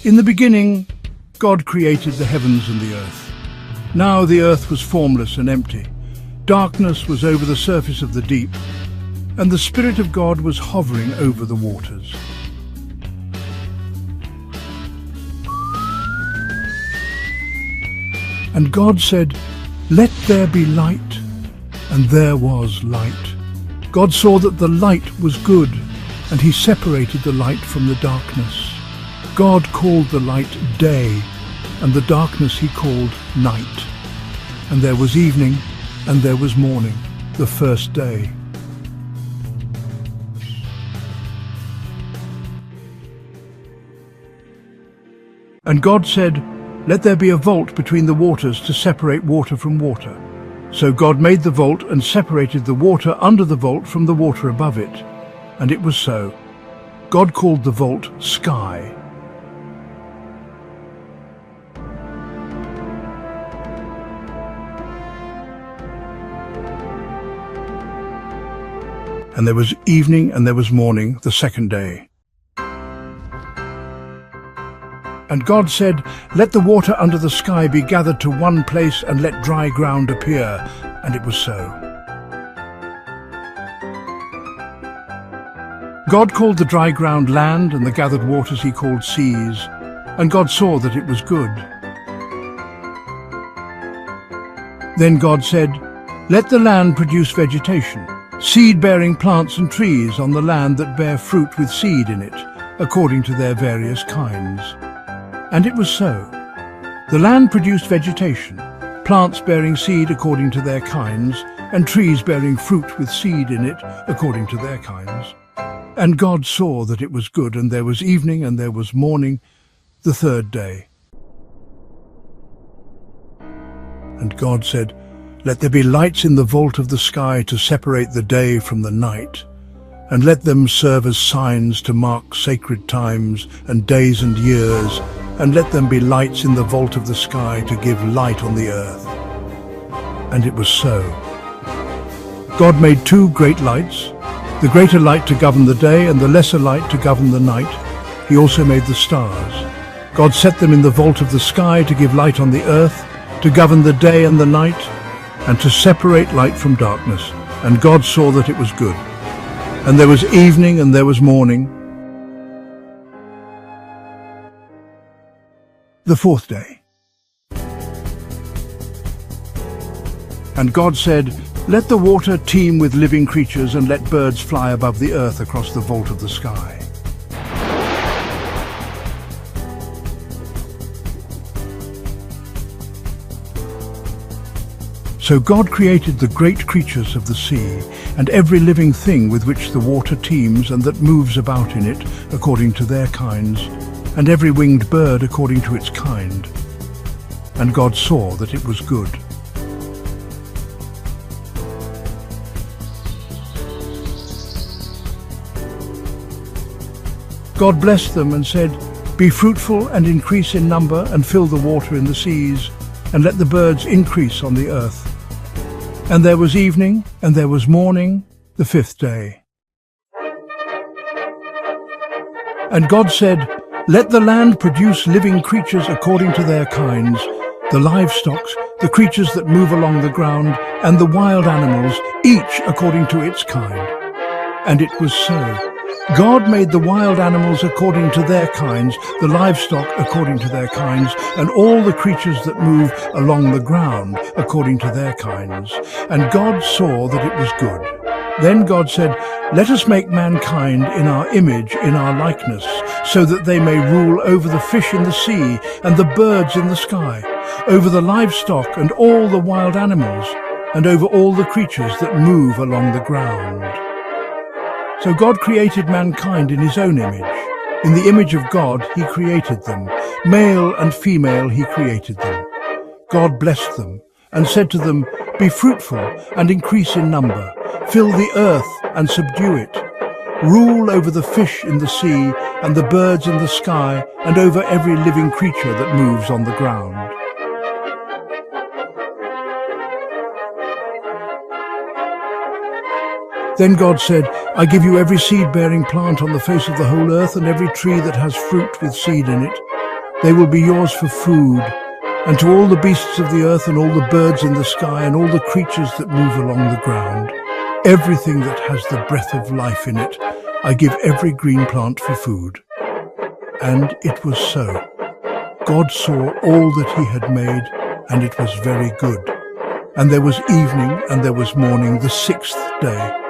In the beginning, God created the heavens and the earth. Now the earth was formless and empty. Darkness was over the surface of the deep, and the Spirit of God was hovering over the waters. And God said, "Let there be light," and there was light. God saw that the light was good, and he separated the light from the darkness. God called the light day, and the darkness he called night. And there was evening, and there was morning, the first day. And God said, "Let there be a vault between the waters to separate water from water." So God made the vault and separated the water under the vault from the water above it. And it was so. God called the vault sky. And there was evening and there was morning, the second day. And God said, "Let the water under the sky be gathered to one place, and let dry ground appear." And it was so. God called the dry ground land, and the gathered waters he called seas. And God saw that it was good. Then God said, "Let the land produce vegetation, seed-bearing plants and trees on the land that bear fruit with seed in it, according to their various kinds." And it was so. The land produced vegetation, plants bearing seed according to their kinds, and trees bearing fruit with seed in it according to their kinds. And God saw that it was good, and there was evening and there was morning, the third day. And God said, "Let there be lights in the vault of the sky to separate the day from the night, and let them serve as signs to mark sacred times and days and years, and let them be lights in the vault of the sky to give light on the earth." And it was so. God made two great lights, the greater light to govern the day and the lesser light to govern the night. He also made the stars. God set them in the vault of the sky to give light on the earth, to govern the day and the night, and to separate light from darkness. And God saw that it was good. And there was evening and there was morning, the fourth day. And God said, "Let the water teem with living creatures, and let birds fly above the earth across the vault of the sky." So God created the great creatures of the sea, and every living thing with which the water teems and that moves about in it according to their kinds, and every winged bird according to its kind. And God saw that it was good. God blessed them and said, "Be fruitful and increase in number, and fill the water in the seas, and let the birds increase on the earth." And there was evening and there was morning, the fifth day. And God said, "Let the land produce living creatures according to their kinds, the livestock, the creatures that move along the ground, and the wild animals, each according to its kind." And it was so. God made the wild animals according to their kinds, the livestock according to their kinds, and all the creatures that move along the ground according to their kinds. And God saw that it was good. Then God said, "Let us make mankind in our image, in our likeness, so that they may rule over the fish in the sea and the birds in the sky, over the livestock and all the wild animals, and over all the creatures that move along the ground." So God created mankind in his own image. In the image of God he created them. Male and female he created them. God blessed them and said to them, "Be fruitful and increase in number. Fill the earth and subdue it. Rule over the fish in the sea and the birds in the sky, and over every living creature that moves on the ground." Then God said, "I give you every seed-bearing plant on the face of the whole earth, and every tree that has fruit with seed in it. They will be yours for food. And to all the beasts of the earth and all the birds in the sky and all the creatures that move along the ground, everything that has the breath of life in it, I give every green plant for food." And it was so. God saw all that he had made, and it was very good. And there was evening and there was morning, the sixth day.